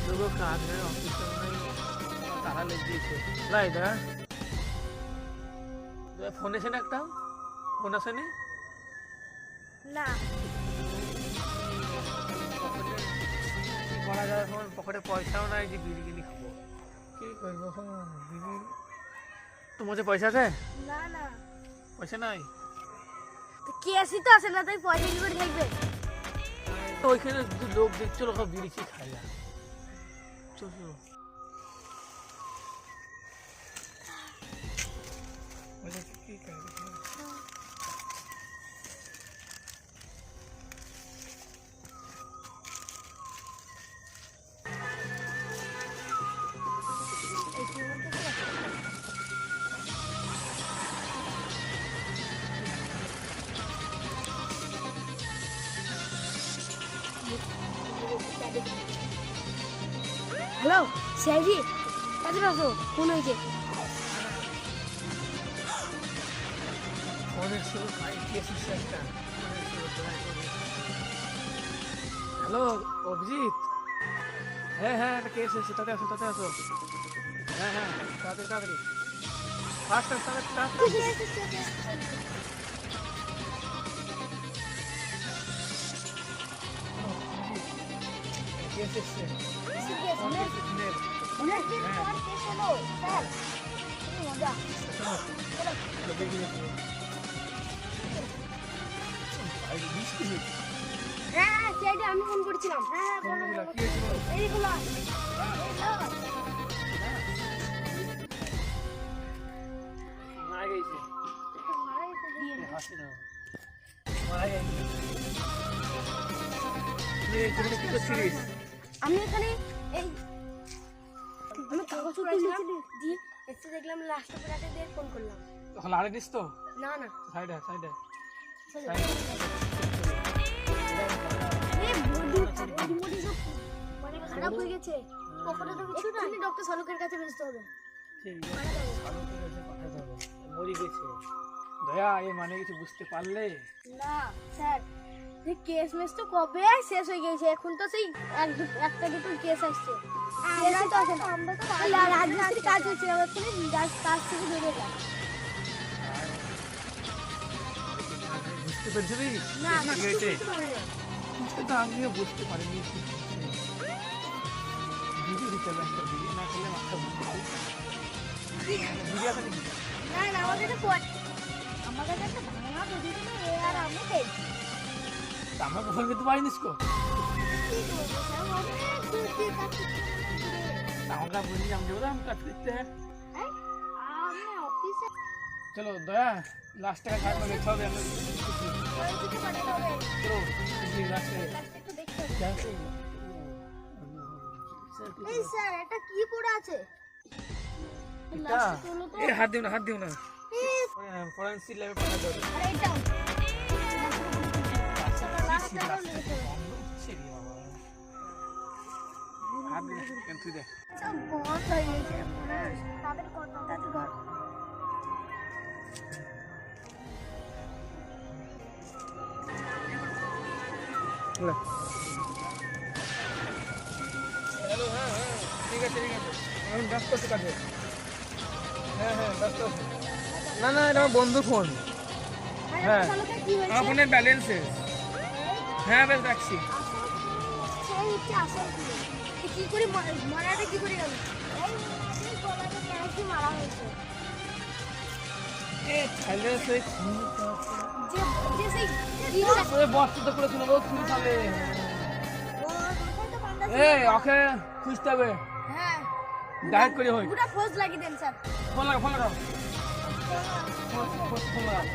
দুটো কাজ নেই, অফিসে তারা লেগে দিয়েছে। লাই দা ফোন এসে না, একটা ফোন আসেনি না। কি করা যায় এখন? পকেটে পয়সাও নাই যে বিড়ি কিনি খাবো। কি করবো এখন? বিড়ি তোমার যে পয়সা আছে? না না, পয়সা নাই তো কেসই তো আসে না, তাই পয়সা কি করে থাকবে? তো ওইখানে লোক দেখছো, লোক বিড়ি কি খাই না। চলো কি খাই হ্যালো সিআইডি, কাছে আসো, ফোন হয়েছে। অনেক শুরু একটা। হ্যালো অভিজিৎ, হ্যাঁ হ্যাঁ একটা কেস এসেছে, তাতে আসো তাতে আসো। হ্যাঁ হ্যাঁ তাড়াতাড়ি তাড়াতাড়ি, ফার্স্ট কেস এসছে। অনেকদিন পর কেস হলো স্যার, খুবই মজা। হ্যাঁ হ্যাঁ সিআইডি, আমি ফোন করেছিলাম। হ্যাঁ হ্যাঁ বলো এইগুলো মারা গেছে, মারা গেছে দিয়ে হাসি না, মারা গেছে। তুমি কি করছিস? আমি এখানে এই আমি কাগজ উঠিয়েছিলাম, দিয়ে এসে দেখলাম লাস্ট অপারেটর দিয়ে ফোন করলাম। তখন আরে দিস তো না না, সাইডে সাইডে এই রিমোটই সব মানে খারাপ হয়ে গেছে। ওপরে তো কিছু না, ডক্টর সালুকের কাছে বেচতে হবে। মরে গেছে দয়া, এ মানে কিছু বুঝতে পারলে? না স্যার, এই কেস মেস তো কবে শেষ হয়ে গেছে, এখন তো সেই একটা দুটো কেস আসছে। কেসই তো আসে না, আমরা তো রাজমিস্ত্রি কাজ হচ্ছে, আমার কোনো কাজ থেকে বেরিয়ে যায়। বুঝতে পেরেছিলি? না না, গেছে বুঝতে পারি না। কিন্তু আমিও বুঝতে পারিনি। ভিডিও দিতে হবে, একটা ভিডিও না করলে মাথা বুঝতে পারি। ভিডিও আছে নাকি? না না, আমার কাছে আমার কাছে একটা ভাঙা ভিডিও ছিল, এ আর আমি দেখছি। তা আমার ফোন করতে পারিনিস কো? কি করবো স্যার, অনেক দূর দিয়ে কাজ করতে হবে। আমাকে বললি আমি যাবো আমি কাজ করতে। আমি অফিসে চলো দয়া, লাস্ট টাকা কাজ করে হবে। আমি কিছু পাঠাতে হবে, চলো লাস্টে লাস্টে একটু দেখতে হবে। এই স্যার, এটা কি পড়ে আছে? লাস্টে তোলো তো। হাত দিও না, হাত দিও না। ফরেন্সিক ল্যাবে পাঠাতে হবে। আরে এটাও লাস্টে লিখতে হবে। হাত দিও না, তুই দে। সব বন্ধ হয়ে গেছে, তাদের কথা তাদের ঘর। হ্যালো, হ্যাঁ হ্যাঁ ঠিক আছে ঠিক আছে, আমি ব্যস্ত আছি কাজে। হ্যাঁ হ্যাঁ ব্যস্ত আছি। না না, এটা আমার বন্ধুর ফোন। হ্যাঁ কি হয়েছে? আমার ফোনের ব্যালেন্স শেষ। হ্যাঁ বেশ রাখছি। সেই হচ্ছে আসল কি? কি করে মারাটা কি করে গেল? এই মারাটা গলাতে ক্যাচি মারা হয়েছে। এ ছাইলে সেই যে যে সেই ওই বস্তা করে তুলে ও খুলে ফেলে। এই ওকে খুঁজতে হবে, হ্যাঁ ডাইরেক্ট করে হই। পুরো ফোর্স লাগিয়ে দেন স্যার। ফোন লাগা, ফোন লাগাও, ফোন লাগাও।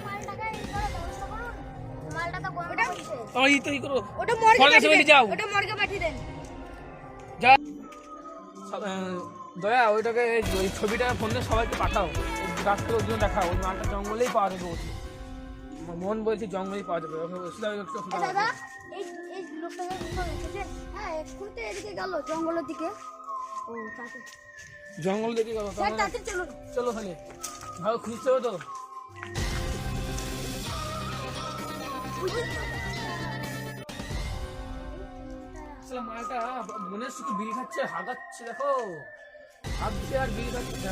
মালটাকে এই করে ব্যবস্থা করুন। মালটা তো গরম হচ্ছে। ওই তো ই করো, ওটা মর্গে ফোন পাঠিয়ে কাছে দেন। যাও। ওটা মর্গে পাঠিয়ে দেন। যা দয়া, ওইটাকে ওই ছবিটা ফোনে সবাইকে পাঠাও, ডাক্তার ওর জন্য দেখাও। ওই মালটা জঙ্গলেই পাওয়া যাবে বলছি, মন বলছি জঙ্গলেই পাওয়া যাবে। দাদা, এই এই লোকটাকে কোথাও রেখেছেন? হ্যাঁ, এখন তো এদিকে গেল জঙ্গলের দিকে। ও তাতে জঙ্গল দেখে গেল। স্যার তাড়াতাড়ি চলুন। চলো তাহলে, ভালো খুঁজতে হবে তো। আসলে মালটা মনের সুখে বিড়ি খাচ্ছে, হাগাচ্ছে, দেখো হাগছে আর বিড়ি খাচ্ছে।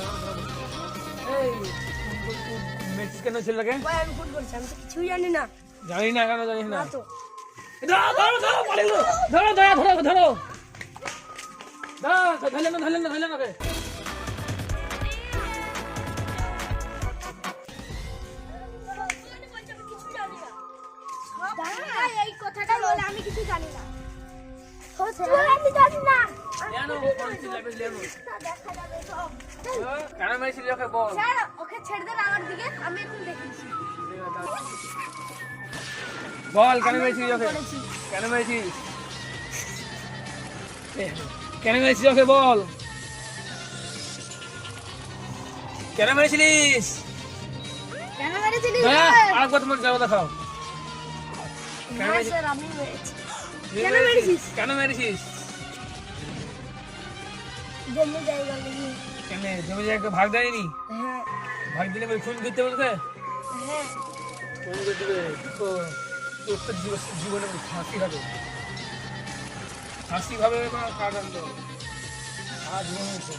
এই মেক্সিকান ছেলেটাকে ভাই আমি ফোন করছি, আমি তো কিছুই জানি না। জানি না, কেন জানিস না? না তো। ধরো ধরো ধরো পড়ে গেলো। ধরো ধরো ধরো ধরো ধরলেন না ধরলেন না ধরলেন না। দাঁড়া, এই কথাটা বলে আমি কিছু জানি না। আমি জানি না। কেন পড়েছিল লেবু? দেখা যাবে সব। কেন মেরেছিলি ওকে বল? স্যার ওকে ছেড়ে দেন আমার দিকে, আমি এখন দেখেছি। বল কেন মেরেছিলি ওকে? কেন মেরেছিস? কেন মেরেছিস ওকে বল? কেন মেরেছিলিস? কেন মেরেছিলি? আরেকবার তোমার জবাব দেখাও। কেন না মেরেছিস? স্যার আমি মেরেছি। তুই কেন মেরেছিস? কেন মেরেছিস? জমি জায়গা নেই। কেন জমি জায়গা ভাগ দেয়নি? হ্যাঁ ভাগ দিলে বলে খুন করতে বলতে? হ্যাঁ। খুন করে দিবে তো তোর তো জীবনে ফাঁসি হবে। ফাঁসি হবে না কারণ তো আর জীবন হয়েছে।